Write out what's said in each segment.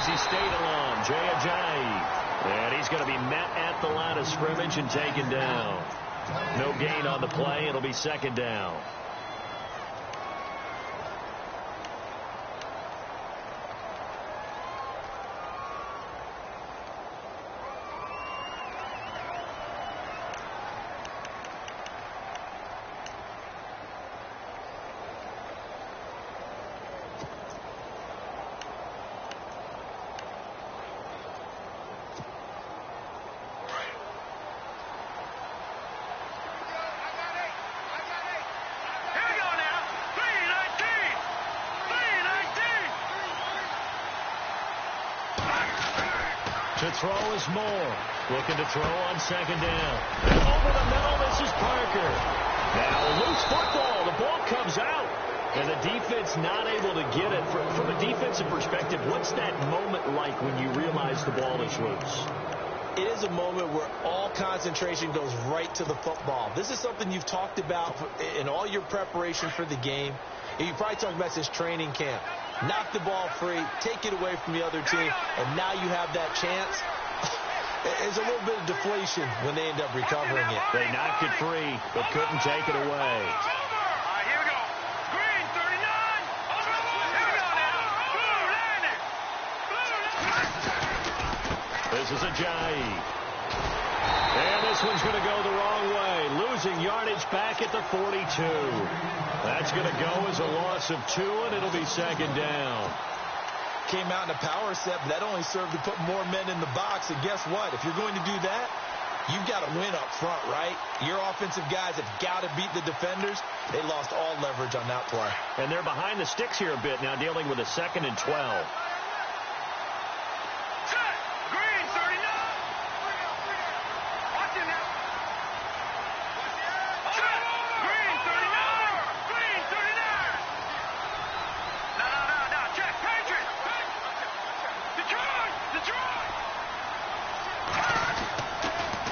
he stayed along. Jay Ajayi. And he's going to be met at the line of scrimmage and taken down. No gain on the play. It'll be second down. To throw is Moore. Looking to throw on second down. And over the middle, this is Parker. Now loose football. The ball comes out. And the defense not able to get it. From a defensive perspective, what's that moment like when you realize the ball is loose? It is a moment where all concentration goes right to the football. This is something you've talked about in all your preparation for the game. And you probably talked about this training camp. Knock the ball free, take it away from the other team, and now you have that chance. There's a little bit of deflation when they end up recovering it. They knocked it free, but couldn't take it away. Here we go. Green, 39. Here we go now. Blue, landing. This is Ajayi. And this one's going to go the wrong way. Losing yardage back at the 42. That's going to go as a loss of 2, and it'll be second down. Came out in a power set, but that only served to put more men in the box. And guess what? If you're going to do that, you've got to win up front, right? Your offensive guys have got to beat the defenders. They lost all leverage on that play. And they're behind the sticks here a bit now, dealing with a 2nd and 12.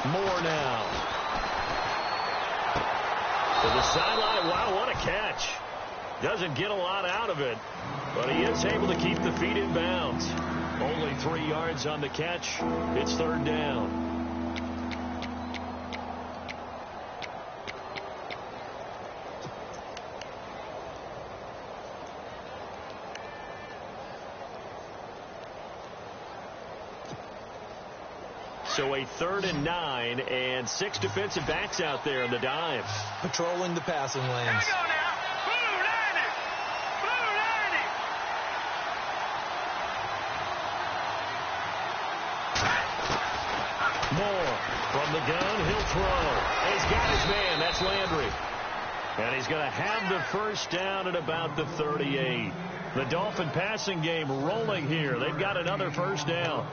Moore now. To the sideline. Wow, what a catch. Doesn't get a lot out of it, but he is able to keep the feet in bounds. Only 3 yards on the catch. It's 3rd down. So a 3rd and 9, and 6 defensive backs out there in the dive. Patrolling the passing lanes. Here we go now. Blue, landing. Blue, landing. Moore from the gun. He'll throw. He's got his man. That's Landry. And he's going to have the first down at about the 38. The Dolphin passing game rolling here. They've got another first down.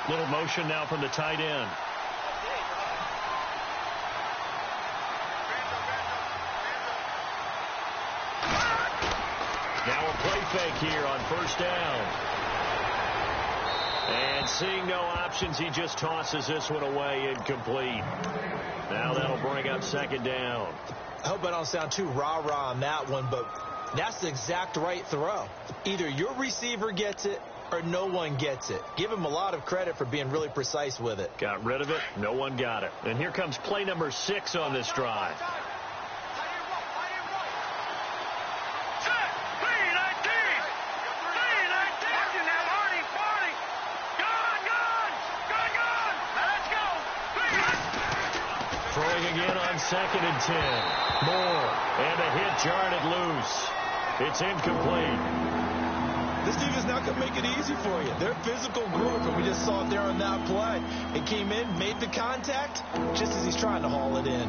Little motion now from the tight end. Now a play fake here on first down. And seeing no options, he just tosses this one away incomplete. Now that'll bring up second down. I hope I don't sound too rah-rah on that one, but that's the exact right throw. Either your receiver gets it or no one gets it. Give him a lot of credit for being really precise with it. Got rid of it. No one got it. And here comes play number 6 on this drive. Throwing again on 2nd and 10. Moore. And a hit jarred it loose. It's incomplete. This defense not going to make it easy for you. They're a physical group, and we just saw it there on that play. It came in, made the contact, just as he's trying to haul it in.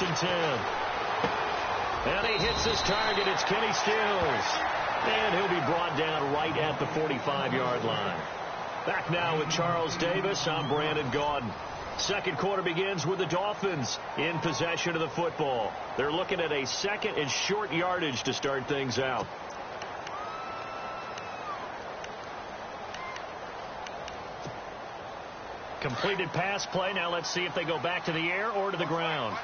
1st and 10. And he hits his target. It's Kenny Stills. And he'll be brought down right at the 45-yard line. Back now with Charles Davis. I'm Brandon Gaudin. Second quarter begins with the Dolphins in possession of the football. They're looking at a second and short yardage to start things out. Completed pass play. Now let's see if they go back to the air or to the ground.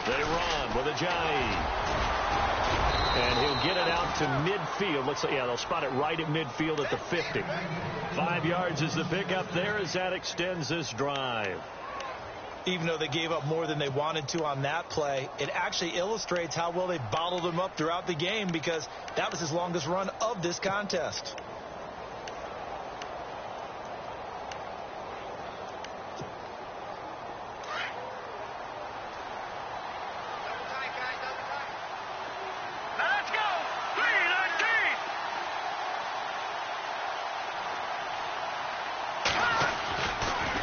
They run with Ajayi. And he'll get it out to midfield. Looks like, yeah, they'll spot it right at midfield at the 50. 5 yards is the pickup there as that extends this drive. Even though they gave up more than they wanted to on that play, it actually illustrates how well they bottled them up throughout the game, because that was his longest run of this contest.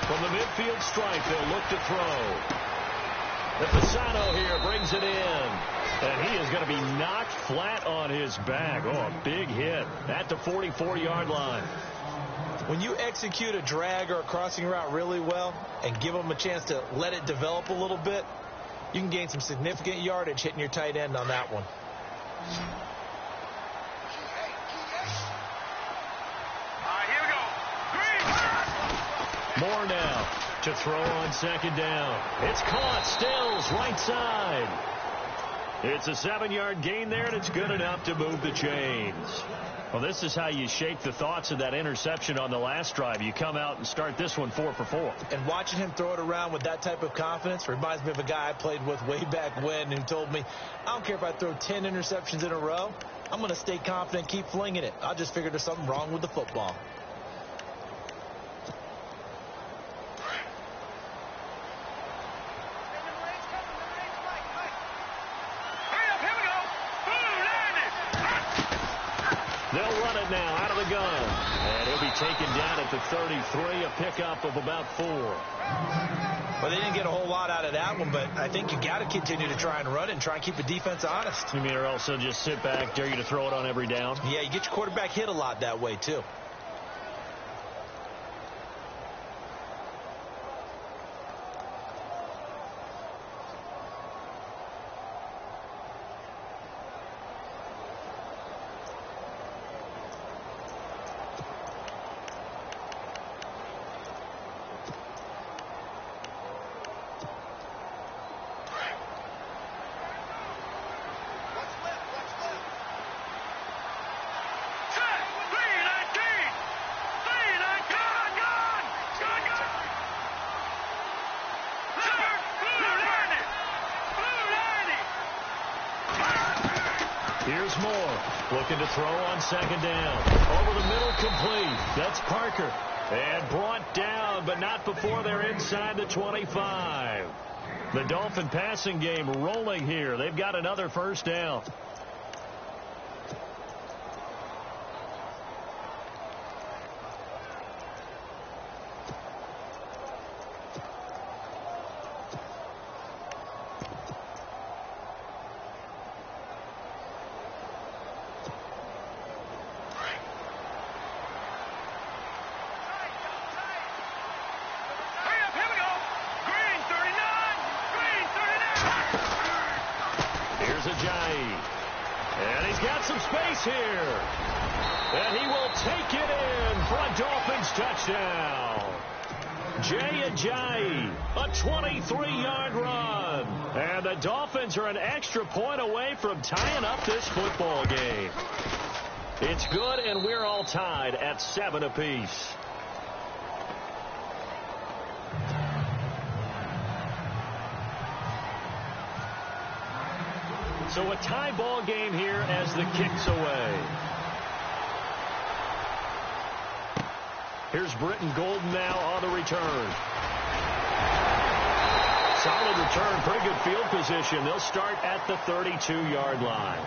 From the midfield stripe, they'll look to throw. The Fasano here brings it in. And he is going to be knocked flat on his back. Oh, a big hit at the 44-yard line. When you execute a drag or a crossing route really well and give them a chance to let it develop a little bit, you can gain some significant yardage hitting your tight end on that one. Moore now to throw on second down. It's caught. Stills right side. It's a 7-yard gain there, and it's good enough to move the chains. Well, this is how you shake the thoughts of that interception on the last drive. You come out and start this one 4 for 4. And watching him throw it around with that type of confidence reminds me of a guy I played with way back when who told me, I don't care if I throw 10 interceptions in a row. I'm going to stay confident, keep flinging it. I'll just figure there's something wrong with the football. They'll run it now out of the gun. And he'll be taken down at the 33, a pickup of about 4. Well, they didn't get a whole lot out of that one, but I think you got to continue to try and run it and try and keep the defense honest. You mean, or else they'll just sit back, dare you to throw it on every down? Yeah, you get your quarterback hit a lot that way, too. Here's Moore, looking to throw on second down. Over the middle, complete. That's Parker. And brought down, but not before they're inside the 25. The Dolphin passing game rolling here. They've got another first down. And he's got some space here. And he will take it in for a Dolphins touchdown. Jay Ajayi, a 23-yard run. And the Dolphins are an extra point away from tying up this football game. It's good, and we're all tied at 7 apiece. So a tie ball game here as the kick's away. Here's Britton Golden now on the return. Solid return, pretty good field position. They'll start at the 32-yard line.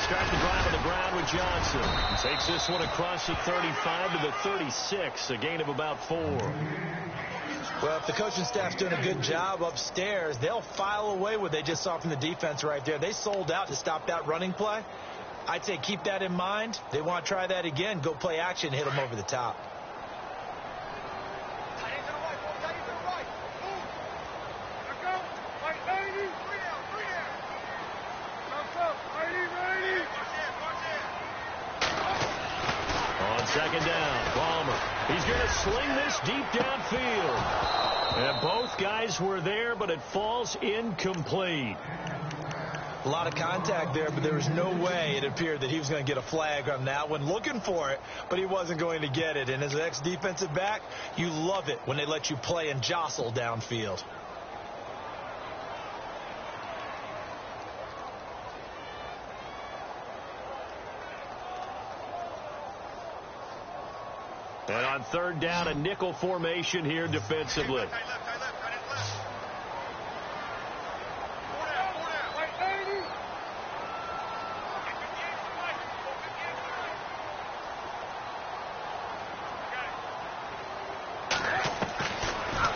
start the drive on the ground with Johnson. Takes this one across the 35 to the 36, a gain of about 4. Well, if the coaching staff's doing a good job upstairs, they'll file away what they just saw from the defense right there. They sold out to stop that running play. I'd say keep that in mind. They want to try that again. Go play action, hit them over the top. On second down, Palmer. He's going to sling this deep downfield. And both guys were there, but it falls incomplete. A lot of contact there, but there was no way it appeared that he was going to get a flag on that one. Looking for it, but he wasn't going to get it. And as an ex-defensive back, you love it when they let you play and jostle downfield. And on third down, a nickel formation here defensively.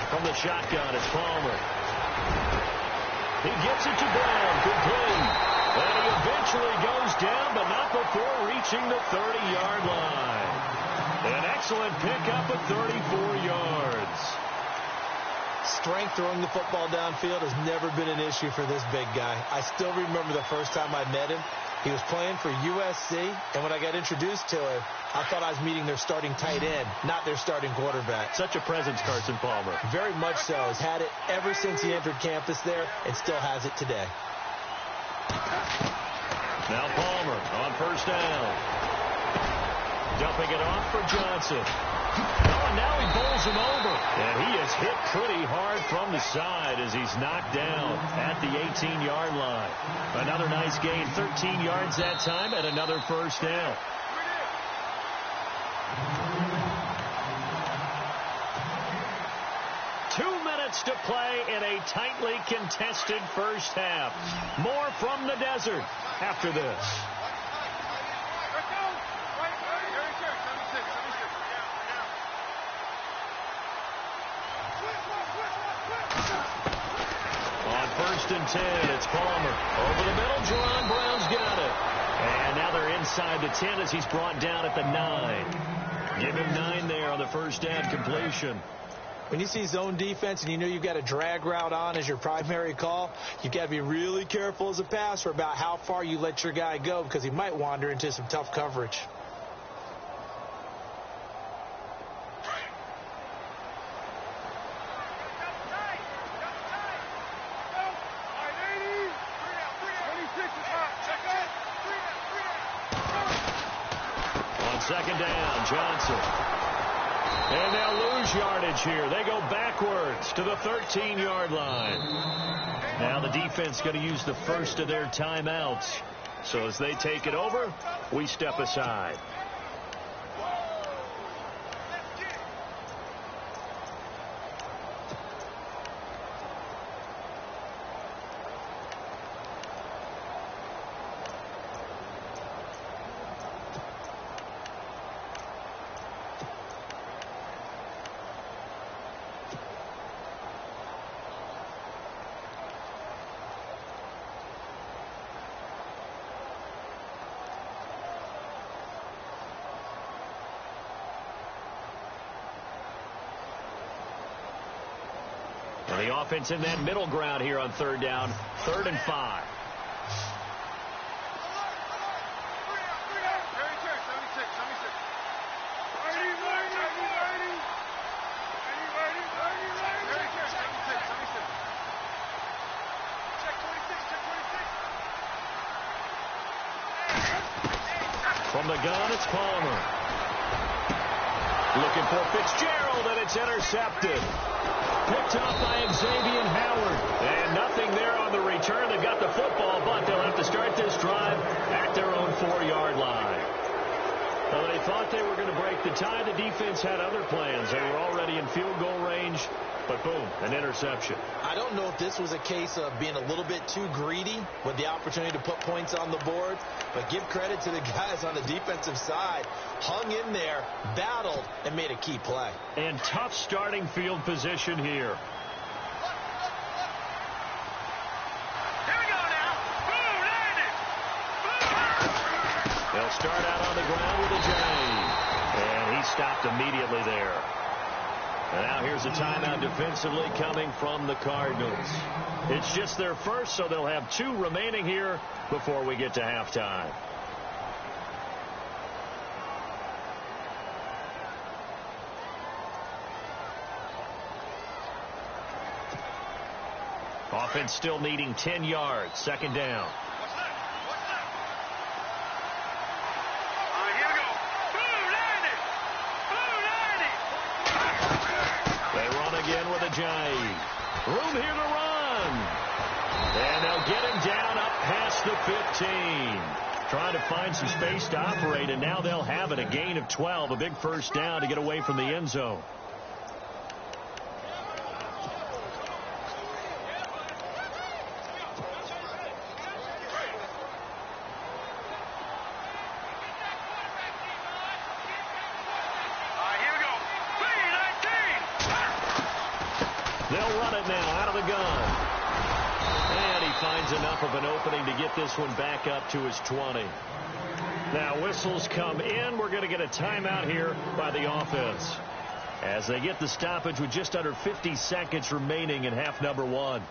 From the shotgun, it's Palmer. He gets it to Brown, complete. And he eventually goes down, but not before reaching the 30-yard line. An excellent pickup at 34 yards. Strength throwing the football downfield has never been an issue for this big guy. I still remember the first time I met him. He was playing for USC, and when I got introduced to him, I thought I was meeting their starting tight end, not their starting quarterback. Such a presence, Carson Palmer. Very much so. He's had it ever since he entered campus there and still has it today. Now Palmer on first down. Dumping it off for Johnson. Oh, and now he bowls him over. And he is hit pretty hard from the side as he's knocked down at the 18-yard line. Another nice gain, 13 yards that time, and another first down. To play in a tightly contested first half. More from the desert after this. On first and 10, it's Palmer. Over the middle, Jerron Brown's got it. And now they're inside the 10 as he's brought down at the 9. Give him 9 there on the first down completion. When you see zone defense and you know you've got a drag route on as your primary call, you've got to be really careful as a passer about how far you let your guy go because he might wander into some tough coverage. On second down, Johnson. And they'll lose yardage here. They go backwards to the 13-yard line. Now the defense going to use the first of their timeouts. So as they take it over, we step aside. And the offense in that middle ground here on third down, 3rd and 5. From the gun, it's Palmer. Looking for Fitzgerald, and it's intercepted. Picked off by Xavier Howard. And nothing there on the return. They've got the football, but they'll have to start this drive at their own 4-yard line. Well, they thought they were going to break the tie. The defense had other plans. They were already in field goal range, but boom, an interception. I don't know if this was a case of being a little bit too greedy with the opportunity to put points on the board, but give credit to the guys on the defensive side. Hung in there, battled, and made a key play. And tough starting field position here. They'll start out on the ground with a J. And he stopped immediately there. And now here's a timeout defensively coming from the Cardinals. It's just their first, so they'll have 2 remaining here before we get to halftime. Offense still needing 10 yards. Second down. Again with a J. Room here to run. And they'll get him down up past the 15. Trying to find some space to operate, and now they'll have it. A gain of 12. A big first down to get away from the end zone. They'll run it now out of the gun. And he finds enough of an opening to get this one back up to his 20. Now whistles come in. We're going to get a timeout here by the offense as they get the stoppage with just under 50 seconds remaining in half number 1.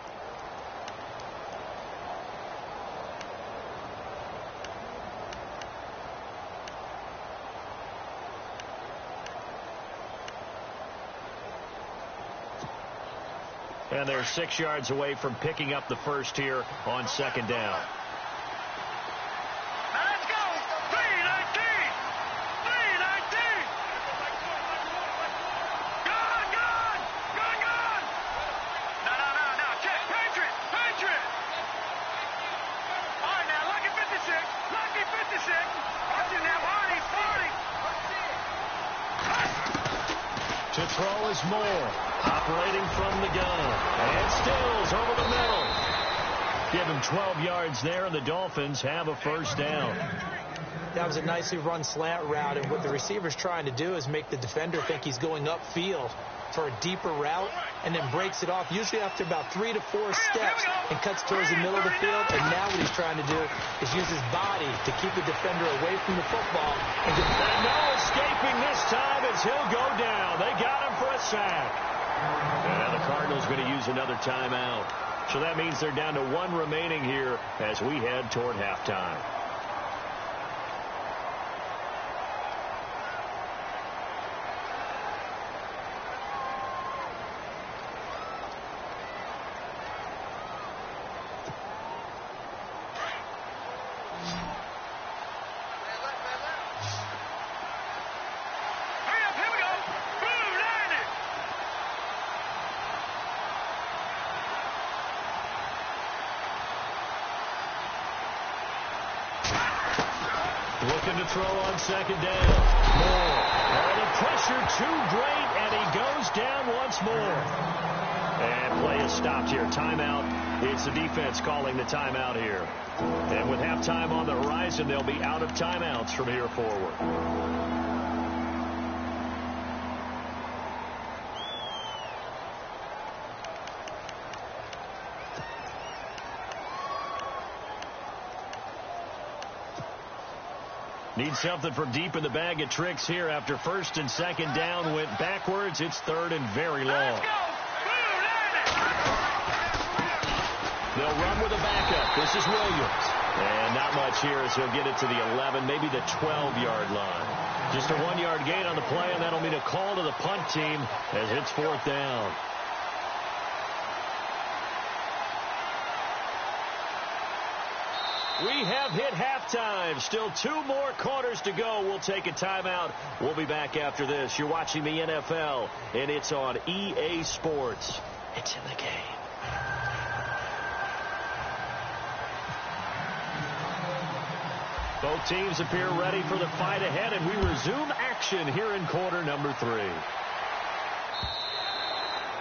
And they're 6 yards away from picking up the first here on second down. Now let's go. 3-19. 3-19. Gone. No. Check. Patriot. All right, now, lucky 56. Watch it now, Marty. To throw is Moore. Operating from the gun. And Stills over the middle. Give him 12 yards there, and the Dolphins have a first down. That was a nicely run slant route, and what the receiver's trying to do is make the defender think he's going upfield for a deeper route, and then breaks it off, usually after about 3 to 4 steps, and cuts towards the middle of the field. And now what he's trying to do is use his body to keep the defender away from the football. And no escaping this time as he'll go down. They got him for a sack. And now the Cardinals going to use another timeout. So that means they're down to 1 remaining here as we head toward halftime. Looking to throw on second down. Moore. Oh, the pressure too great, and he goes down once more. And play is stopped here. Timeout. It's the defense calling the timeout here. And with halftime on the horizon, they'll be out of timeouts from here forward. Need something from deep in the bag of tricks here after first and second down went backwards. It's third and very long. They'll run with a backup. This is Williams. And not much here as he'll get it to the 11, maybe the 12-yard line. Just a 1-yard gain on the play, and that'll mean a call to the punt team as it's fourth down. We have hit halftime. Still 2 more quarters to go. We'll take a timeout. We'll be back after this. You're watching the NFL, and it's on EA Sports. It's in the game. Both teams appear ready for the fight ahead, and we resume action here in quarter number 3.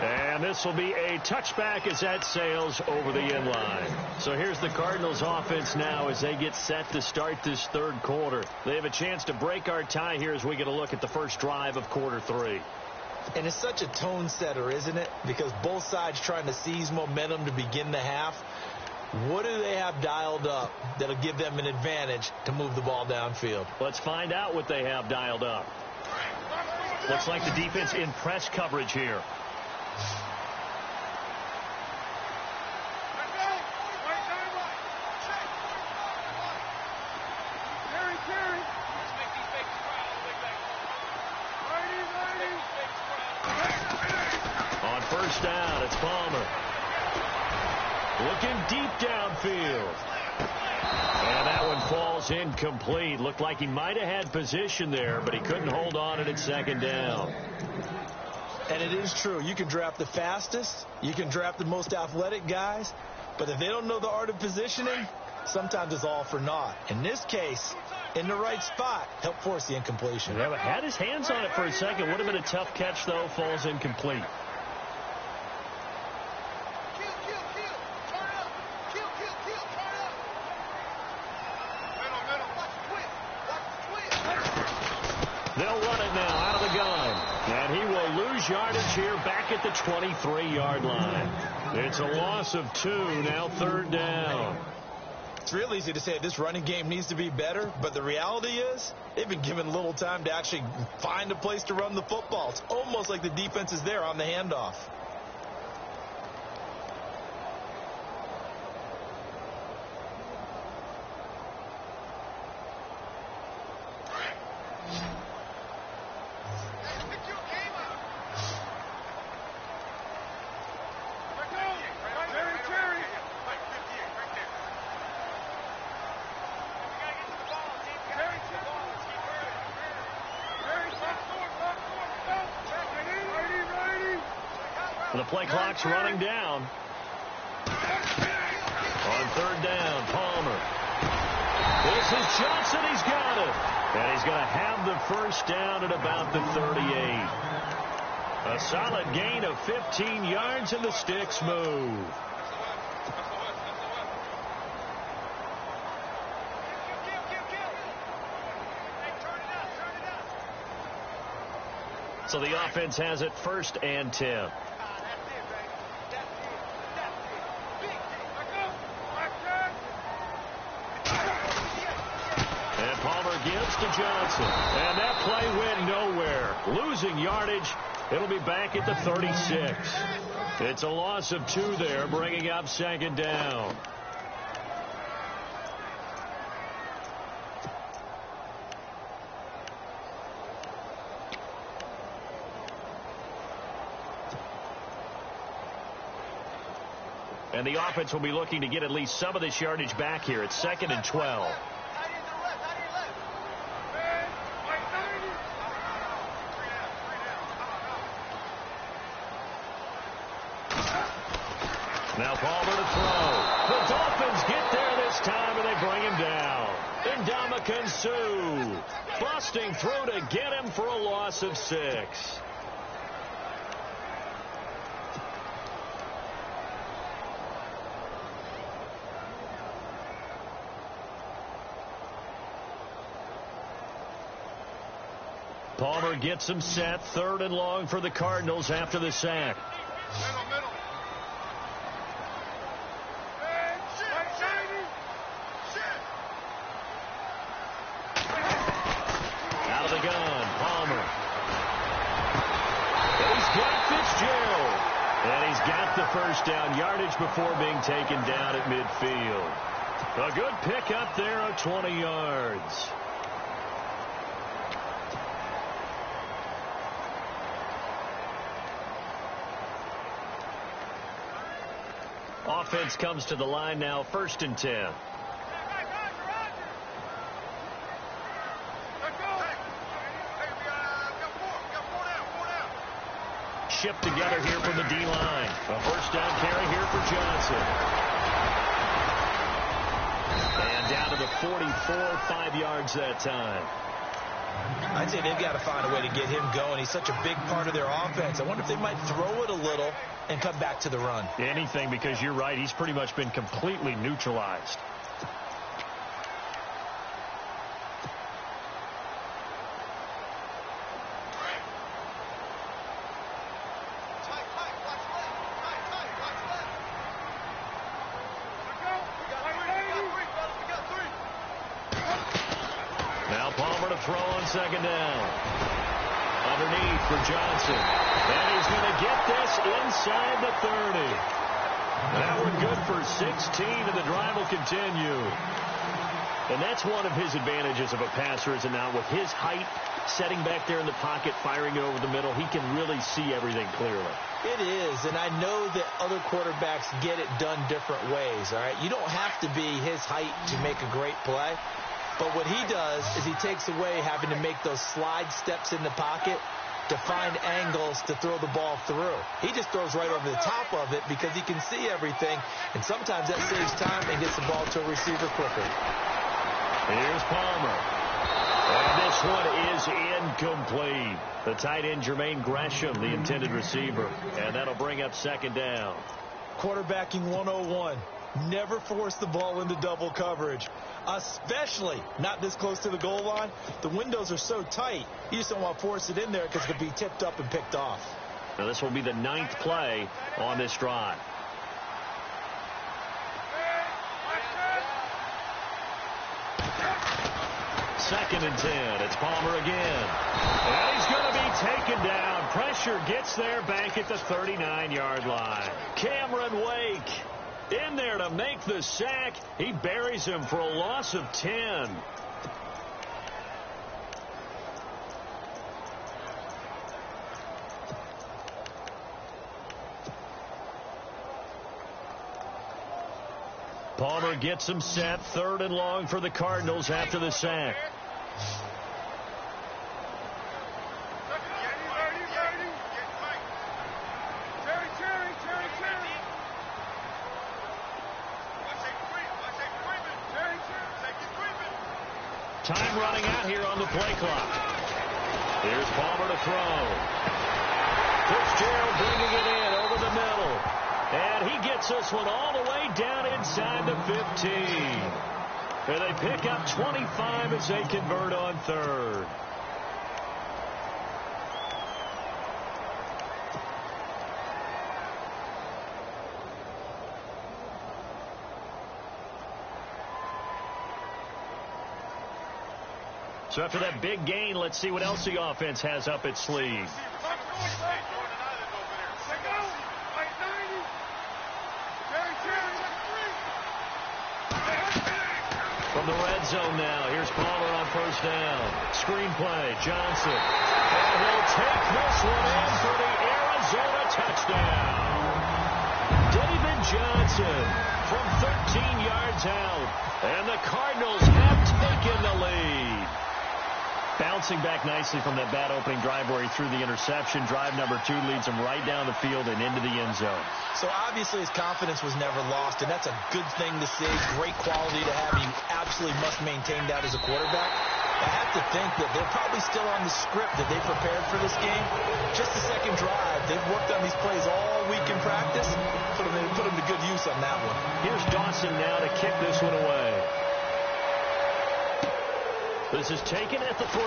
And this will be a touchback as that sails over the end line. So here's the Cardinals offense now as they get set to start this third quarter. They have a chance to break our tie here as we get a look at the first drive of quarter 3. And it's such a tone setter, isn't it? Because both sides trying to seize momentum to begin the half. What do they have dialed up that'll give them an advantage to move the ball downfield? Let's find out what they have dialed up. Looks like the defense in press coverage here. On first down, it's Palmer. Looking deep downfield. And that one falls incomplete. Looked like he might have had position there, but he couldn't hold on at second down. And it is true. You can draft the fastest. You can draft the most athletic guys. But if they don't know the art of positioning, sometimes it's all for naught. In this case, in the right spot, helped force the incompletion. Yeah, but had his hands on it for a second. Would have been a tough catch, though. Falls incomplete. They'll run it now out of the gun. And he will lose yardage here back at the 23-yard line. It's a loss of 2, now third down. It's real easy to say this running game needs to be better, but the reality is they've been given little time to actually find a place to run the football. It's almost like the defense is there on the handoff. The play clock's running down. On third down, Palmer. This is Johnson. He's got it. And he's going to have the first down at about the 38. A solid gain of 15 yards, and the sticks move. So the offense has it first and 10. Gives to Johnson. And that play went nowhere. Losing yardage. It'll be back at the 36. It's a loss of 2 there, bringing up second down. And the offense will be looking to get at least some of this yardage back here. It's 2nd and 12. Now Palmer to throw. The Dolphins get there this time, and they bring him down. Ndamukong Suh busting through to get him for a loss of 6. Palmer gets him set. 3rd and long for the Cardinals after the sack. Out of the gun, Palmer. He's got Fitzgerald. And he's got the first down yardage before being taken down at midfield. A good pickup there of 20 yards. Offense comes to the line now, 1st and 10. Shipped together here from the D-line. A first down carry here for Johnson. And down to the 44, 5 yards that time. I'd say they've got to find a way to get him going. He's such a big part of their offense. I wonder if they might throw it a little and come back to the run. Anything, because you're right. He's pretty much been completely neutralized. Throw on second down. Underneath for Johnson. And he's going to get this inside the 30. That one good for 16, and the drive will continue. And that's one of his advantages of a passer, is now with his height, setting back there in the pocket, firing it over the middle, he can really see everything clearly. It is, and I know that other quarterbacks get it done different ways, all right? You don't have to be his height to make a great play. But what he does is he takes away having to make those slide steps in the pocket to find angles to throw the ball through. He just throws right over the top of it because he can see everything, and sometimes that saves time and gets the ball to a receiver quicker. Here's Palmer. And this one is incomplete. The tight end, Jermaine Gresham, the intended receiver. And that'll bring up second down. Quarterbacking 101. Never force the ball into double coverage, especially not this close to the goal line. The windows are so tight, you just don't want to force it in there because it could be tipped up and picked off. Now this will be the 9th play on this drive. Second and 10. It's Palmer again. And he's going to be taken down. Pressure gets there back at the 39-yard line. Cameron Wake in there to make the sack. He buries him for a loss of 10. Palmer gets him set. 3rd and long for the Cardinals after the sack. Time running out here on the play clock. Here's Palmer to throw. Fitzgerald bringing it in over the middle. And he gets this one all the way down inside the 15. And they pick up 25 as they convert on 3rd. So after that big gain, let's see what else the offense has up its sleeve. From the red zone now, here's Palmer on 1st down. Screenplay, Johnson. And he'll take this one in for the Arizona touchdown. David Johnson from 13 yards out. And the Cardinals have taken the lead. Bouncing back nicely from that bad opening drive where he threw the interception. Drive number 2 leads him right down the field and into the end zone. So obviously his confidence was never lost, and that's a good thing to see. Great quality to have. You absolutely must maintain that as a quarterback. I have to think that they're probably still on the script that they prepared for this game. Just the second drive. They've worked on these plays all week in practice. Put them to good use on that one. Here's Dawson now to kick this one away. This is taken at the 3.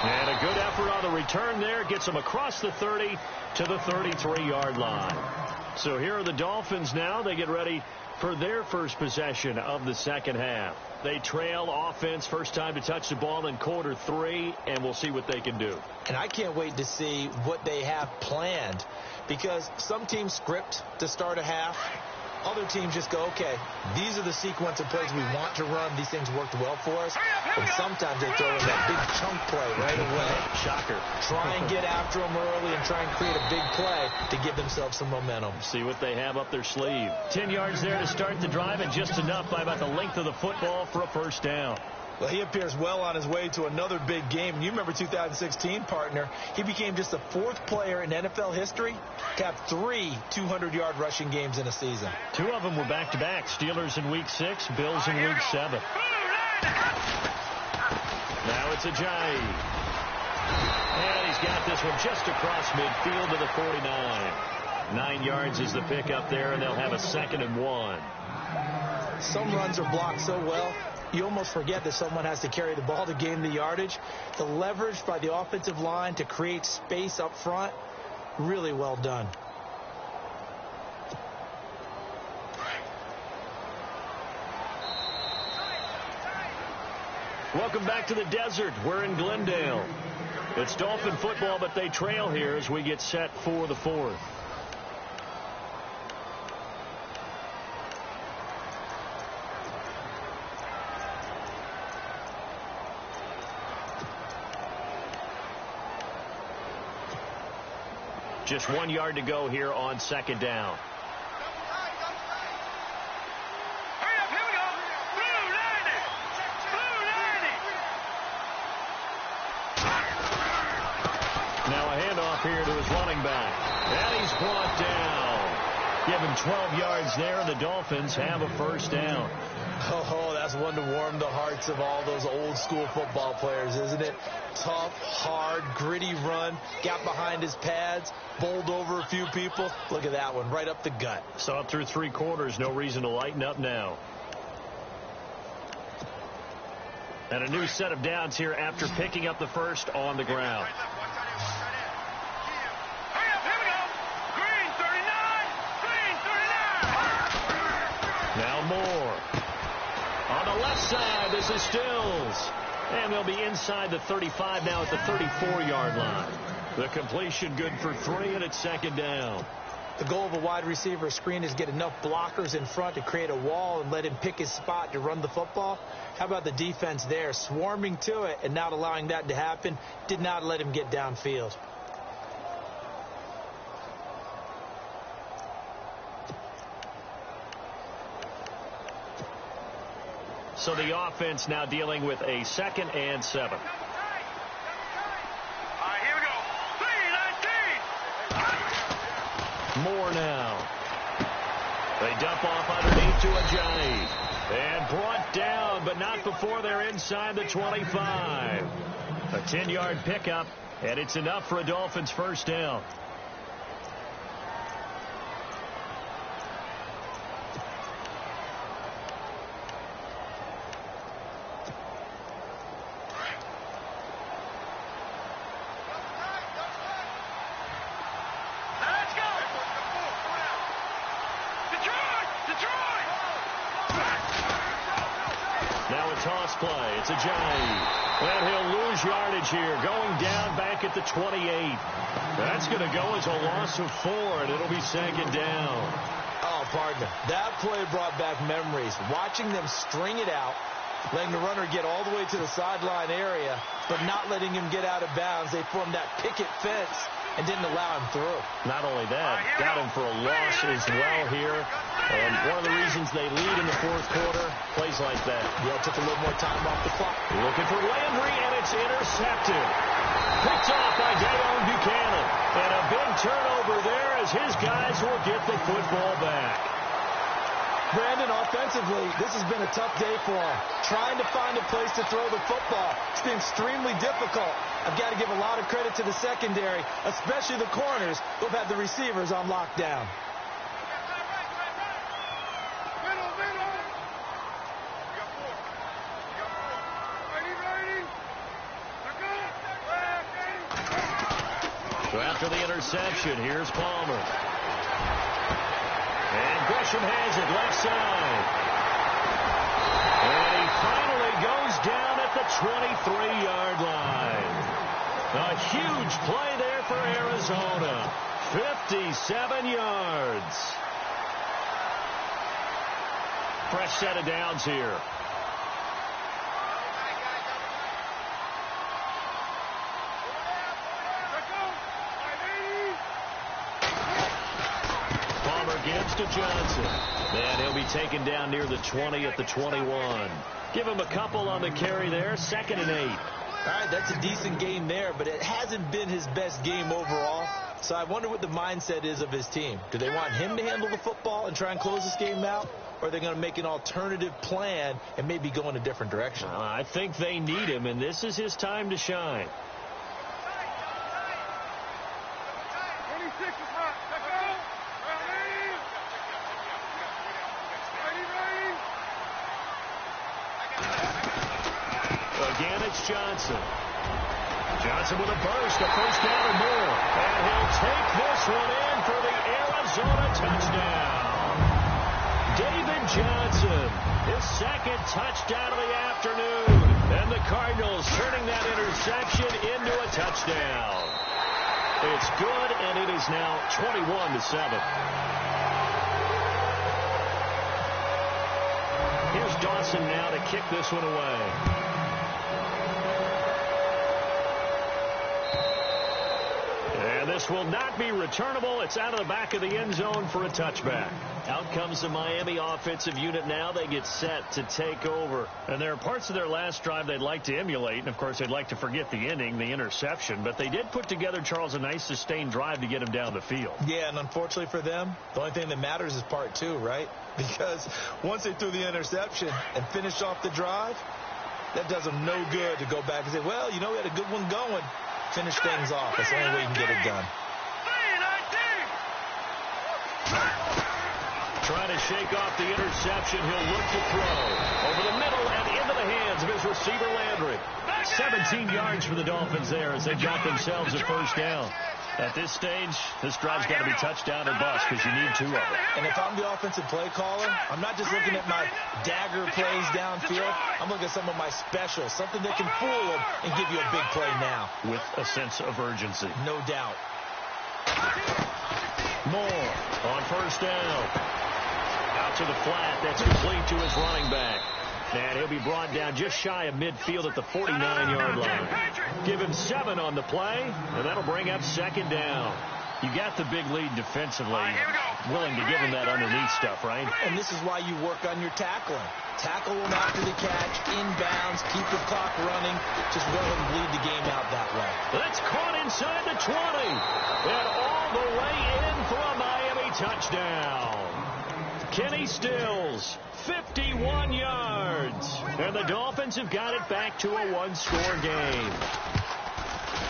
And a good effort on the return there. Gets him across the 30 to the 33-yard line. So here are the Dolphins now. They get ready for their first possession of the second half. They trail offense, first time to touch the ball in quarter 3, and we'll see what they can do. And I can't wait to see what they have planned, because some teams script to start a half. Other teams just go, okay, these are the sequence of plays we want to run. These things worked well for us. And sometimes they throw in that big chunk play right away. Shocker. Try and get after them early and try and create a big play to give themselves some momentum. See what they have up their sleeve. 10 yards there to start the drive, and just enough by about the length of the football for a first down. Well, he appears well on his way to another big game. And you remember 2016, partner. He became just the 4th player in NFL history to have 3 200-yard rushing games in a season. 2 of them were back-to-back. Steelers in Week 6, Bills in Week 7. Now it's Ajayi. And he's got this one just across midfield to the 49. 9 yards is the pickup there, and they'll have a 2nd and 1. Some runs are blocked so well, you almost forget that someone has to carry the ball to gain the yardage. The leverage by the offensive line to create space up front, really well done. Welcome back to the desert. We're in Glendale. It's Dolphin football, but they trail here as we get set for the 4th. Just 1 yard to go here on 2nd down. Now a handoff here to his running back. And he's brought down. Give him 12 yards there, and the Dolphins have a 1st down. Oh, that's one to warm the hearts of all those old-school football players, isn't it? Tough, hard, gritty run. Got behind his pads, bowled over a few people. Look at that one, right up the gut. So up through 3 quarters, no reason to lighten up now. And a new set of downs here after picking up the 1st on the ground. Now Moore. On the left side, this is Stills. And they'll be inside the 35 now at the 34-yard line. The completion good for 3, and it's 2nd down. The goal of a wide receiver screen is get enough blockers in front to create a wall and let him pick his spot to run the football. How about the defense there, swarming to it and not allowing that to happen? Did not let him get downfield. So the offense now dealing with a 2nd and 7. Here we go. 3-19. More now. They dump off underneath to Ajayi. And brought down, but not before they're inside the 25. A 10-yard pickup, and it's enough for a Dolphins 1st down. Play. It's Ajayi. And he'll lose yardage here. Going down back at the 28. That's going to go as a loss of 4, and it'll be 2nd down. Oh, partner, that play brought back memories. Watching them string it out, letting the runner get all the way to the sideline area, but not letting him get out of bounds. They formed that picket fence and didn't allow him through. Not only that, got him for a loss as well here. And one of the reasons they lead in the 4th quarter, plays like that. Yeah, took a little more time off the clock. Looking for Landry, and it's intercepted. Picked off by Dayon Buchanan. And a big turnover there as his guys will get the football back. Brandon, offensively, this has been a tough day for him. Trying to find a place to throw the football. It's been extremely difficult. I've got to give a lot of credit to the secondary, especially the corners who've had the receivers on lockdown. So after the interception, here's Palmer. And Gresham has it left side. And he finally goes down at the 23-yard line. A huge play there for Arizona. 57 yards. Fresh set of downs here. Gives to Johnson. And he'll be taken down near the 20 at the 21. Give him a couple on the carry there. 2nd and 8. All right, that's a decent game there, but it hasn't been his best game overall. So I wonder what the mindset is of his team. Do they want him to handle the football and try and close this game out? Or are they going to make an alternative plan and maybe go in a different direction? I think they need him, and this is his time to shine. 26 is hot. Let's go. Again, it's Johnson. Johnson with a burst, a first down or more. And he'll take this one in for the Arizona touchdown. David Johnson, his 2nd touchdown of the afternoon. And the Cardinals turning that interception into a touchdown. It's good, and it is now 21-7. Here's Dawson now to kick this one away. And this will not be returnable. It's out of the back of the end zone for a touchback. Out comes the Miami offensive unit now. They get set to take over. And there are parts of their last drive they'd like to emulate. And, of course, they'd like to forget the inning, the interception. But they did put together, Charles, a nice sustained drive to get him down the field. Yeah, and unfortunately for them, the only thing that matters is part 2, right? Because once they threw the interception and finished off the drive, that does them no good to go back and say, well, you know, we had a good one going. Finish things off. That's the only way you can get it done. Trying to shake off the interception. He'll look to throw. Over the middle and into the hands of his receiver, Landry. 17 yards for the Dolphins there as they've got themselves a first down. At this stage, this drive's got to be touchdown or bust because you need 2 of them. And if I'm the offensive play caller, I'm not just looking at my dagger plays downfield. I'm looking at some of my specials, something that can fool them and give you a big play now. With a sense of urgency. No doubt. Moore on first down. Out to the flat. That's complete to his running back. And he'll be brought down just shy of midfield at the 49-yard line. Give him 7 on the play, and that'll bring up 2nd down. You got the big lead defensively. Willing to give him that underneath stuff, right? And this is why you work on your tackling. Tackle him after the catch, inbounds, keep the clock running. Just let him bleed the game out that way. That's caught inside the 20. And all the way in for a Miami touchdown. Kenny Stills, 51 yards. And the Dolphins have got it back to a 1-score game.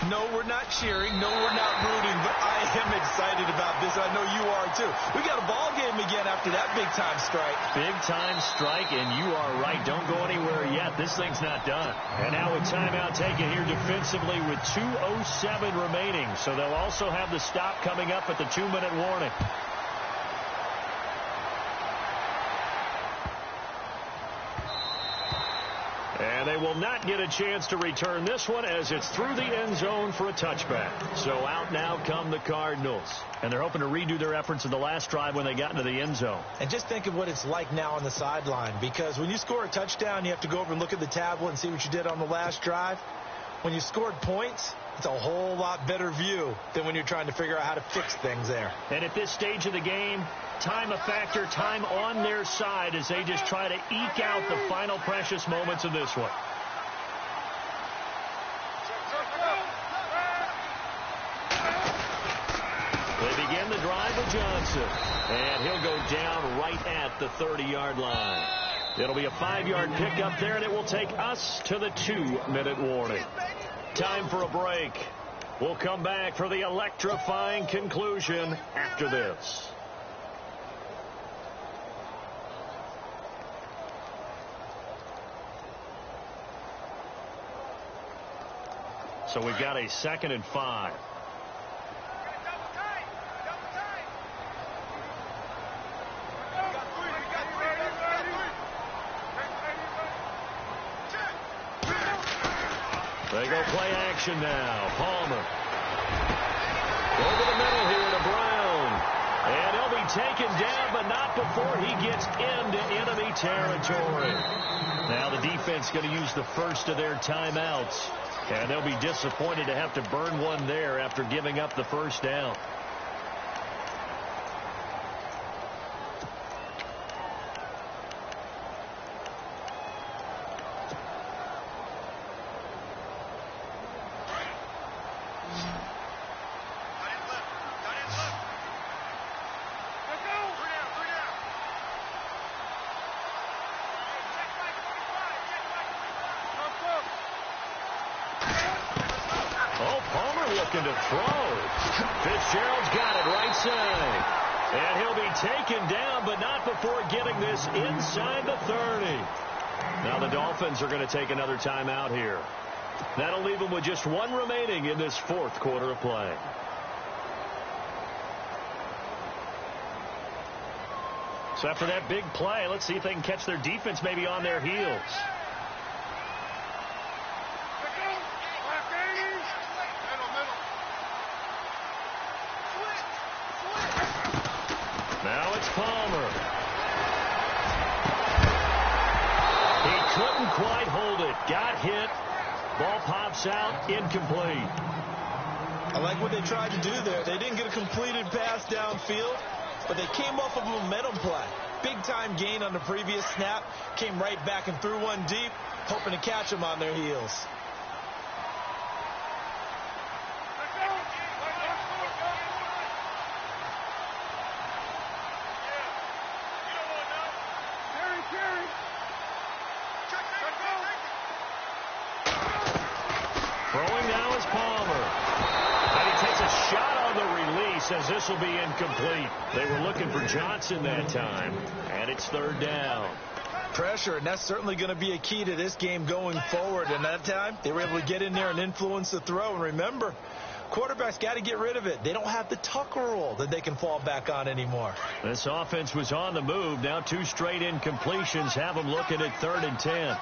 No, we're not cheering. No, we're not rooting. But I am excited about this. I know you are, too. We got a ball game again after that big-time strike. Big-time strike, and you are right. Don't go anywhere yet. This thing's not done. And now a timeout taken here defensively with 2:07 remaining. So they'll also have the stop coming up at the 2-minute warning. And they will not get a chance to return this one as it's through the end zone for a touchback. So out now come the Cardinals. And they're hoping to redo their efforts in the last drive when they got into the end zone. And just think of what it's like now on the sideline. Because when you score a touchdown, you have to go over and look at the tablet and see what you did on the last drive. When you scored points, it's a whole lot better view than when you're trying to figure out how to fix things there. And at this stage of the game, time a factor, time on their side as they just try to eke out the final precious moments of this one. They begin the drive with Johnson. And he'll go down right at the 30-yard line. It'll be a 5-yard pickup there, and it will take us to the 2-minute warning. Time for a break. We'll come back for the electrifying conclusion after this. So we've got a 2nd and 5. They go play action now. Palmer. Over the middle here to Brown. And he'll be taken down, but not before he gets into enemy territory. Now the defense going to use the first of their timeouts. And they'll be disappointed to have to burn one there after giving up the first down. Oh, Palmer looking to throw. Fitzgerald's got it right side. And he'll be taken down, but not before getting this inside the 30. Now the Dolphins are going to take another timeout here. That'll leave them with just one remaining in this fourth quarter of play. So after that big play, let's see if they can catch their defense maybe on their heels. Now it's Palmer. He couldn't quite hold it. Got hit. Ball pops out. Incomplete. I like what they tried to do there. They didn't get a completed pass downfield, but they came off of a momentum play. Big-time gain on the previous snap. Came right back and threw one deep, hoping to catch them on their heels. Throwing now is Palmer. And he takes a shot on the release as this will be incomplete. They were looking for Johnson that time. And it's third down. Pressure, and that's certainly going to be a key to this game going forward. And that time, they were able to get in there and influence the throw. And remember, quarterbacks got to get rid of it. They don't have the Tucker rule that they can fall back on anymore. This offense was on the move. Now two straight incompletions have them looking at 3rd and 10.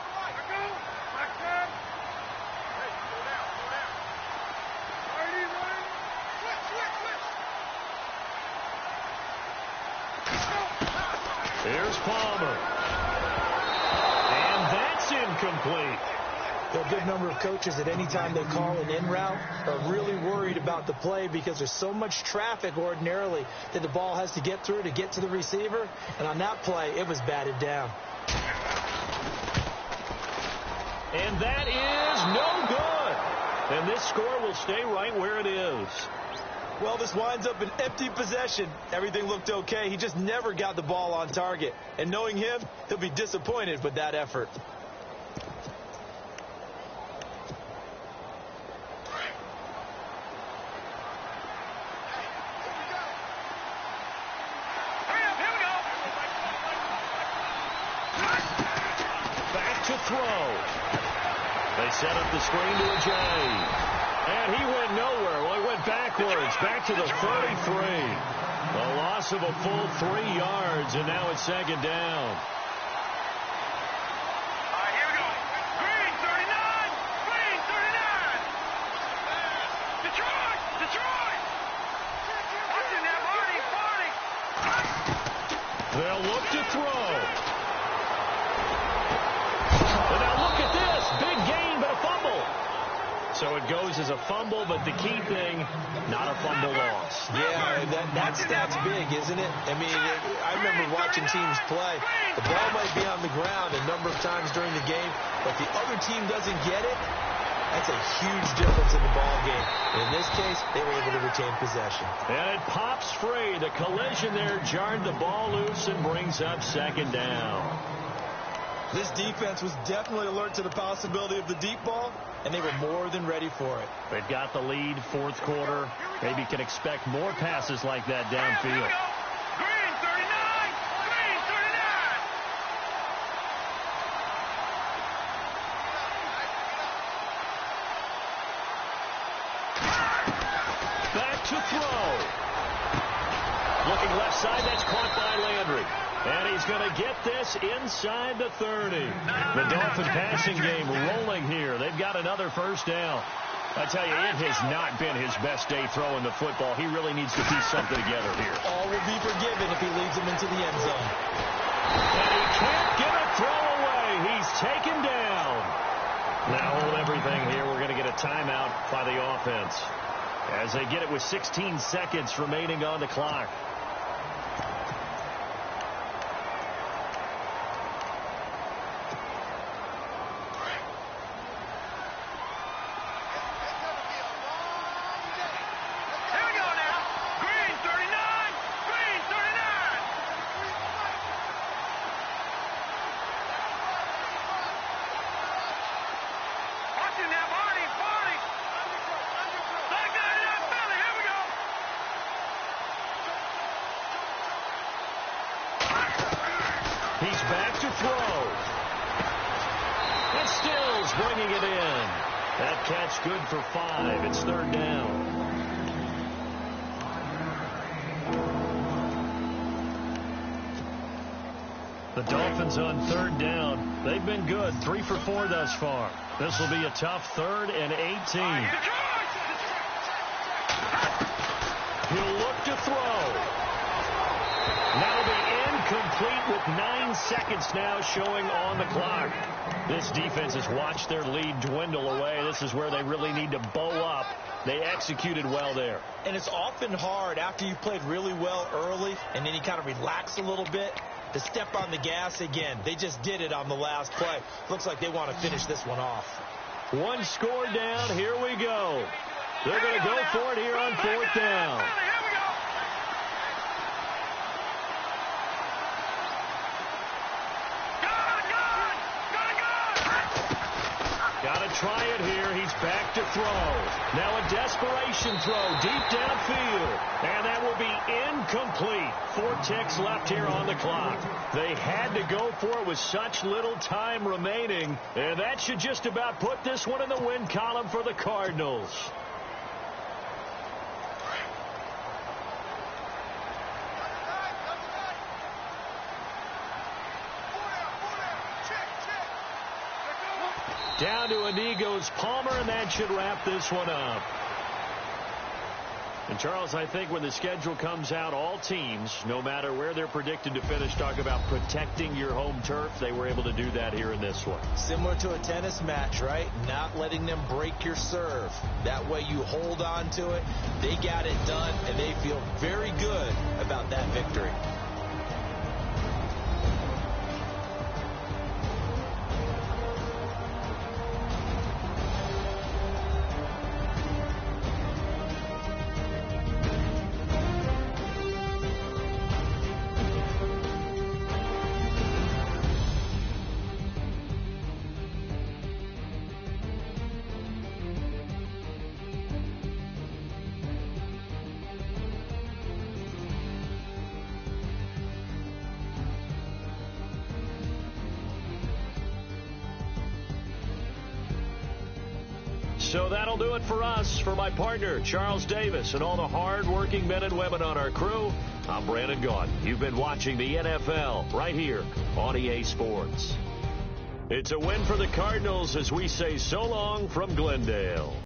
Here's Palmer. And that's incomplete. There are a good number of coaches at any time they call an in route are really worried about the play because there's so much traffic ordinarily that the ball has to get through to get to the receiver. And on that play, it was batted down. And that is no good. And this score will stay right where it is. Well, this winds up an empty possession. Everything looked okay. He just never got the ball on target. And knowing him, he'll be disappointed with that effort. Back to throw. They set up the screen to Ajay. And he went nowhere. Well, he went backwards, back to the 33. A loss of a full 3 yards, and now it's 2nd down. All right, here we go. Green, 39. Green, 39. Detroit, Detroit. Watching that, Barney. They'll look to throw. And now look at this. Big gain, but a fumble. So it goes as a fumble, but the key thing, not a fumble loss. Yeah, that stat's big, isn't it? I mean, I remember watching teams play. The ball might be on the ground a number of times during the game, but if the other team doesn't get it, that's a huge difference in the ball game. In this case, they were able to retain possession. And it pops free. The collision there jarred the ball loose and brings up 2nd down. This defense was definitely alert to the possibility of the deep ball, and they were more than ready for it. They've got the lead, 4th quarter. Maybe can expect more passes like that downfield. Green, 39. Green, 39. Back to throw. Looking left side, that's caught by Landry. And he's going to get this inside the 30. The Dolphin passing game rolling here. They've got another 1st down. I tell you, it has not been his best day throwing the football. He really needs to piece something together here. All will be forgiven if he leads them into the end zone. And he can't get a throw away. He's taken down. Now hold everything here. We're going to get a timeout by the offense as they get it with 16 seconds remaining on the clock. Watching that, Barney. back to throw. And Stills bringing it in. That catch good for 5. It's third down. The Dolphins on third down. They've been good. 3 for 4 thus far. This will be a tough 3rd and 18. He'll look to throw. That'll be incomplete with 9 seconds now showing on the clock. This defense has watched their lead dwindle away. This is where they really need to bow up. They executed well there. And it's often hard after you played really well early and then you kind of relax a little bit to step on the gas again. They just did it on the last play. Looks like they want to finish this one off. 1 score down. Here we go. They're going to go for it here on 4th down. Got to try it here. He's back to throw. Now a desperation throw deep downfield. And that will be incomplete. 4 ticks left here on the clock. They had to go for it with such little time remaining. And that should just about put this one in the win column for the Cardinals. Down to Inigo's Palmer, and that should wrap this one up. And, Charles, I think when the schedule comes out, all teams, no matter where they're predicted to finish, talk about protecting your home turf. They were able to do that here in this one. Similar to a tennis match, right? Not letting them break your serve. That way you hold on to it. They got it done, and they feel very good about that victory. So that'll do it for us. For my partner, Charles Davis, and all the hard-working men and women on our crew, I'm Brandon Gaudin. You've been watching the NFL right here on EA Sports. It's a win for the Cardinals as we say so long from Glendale.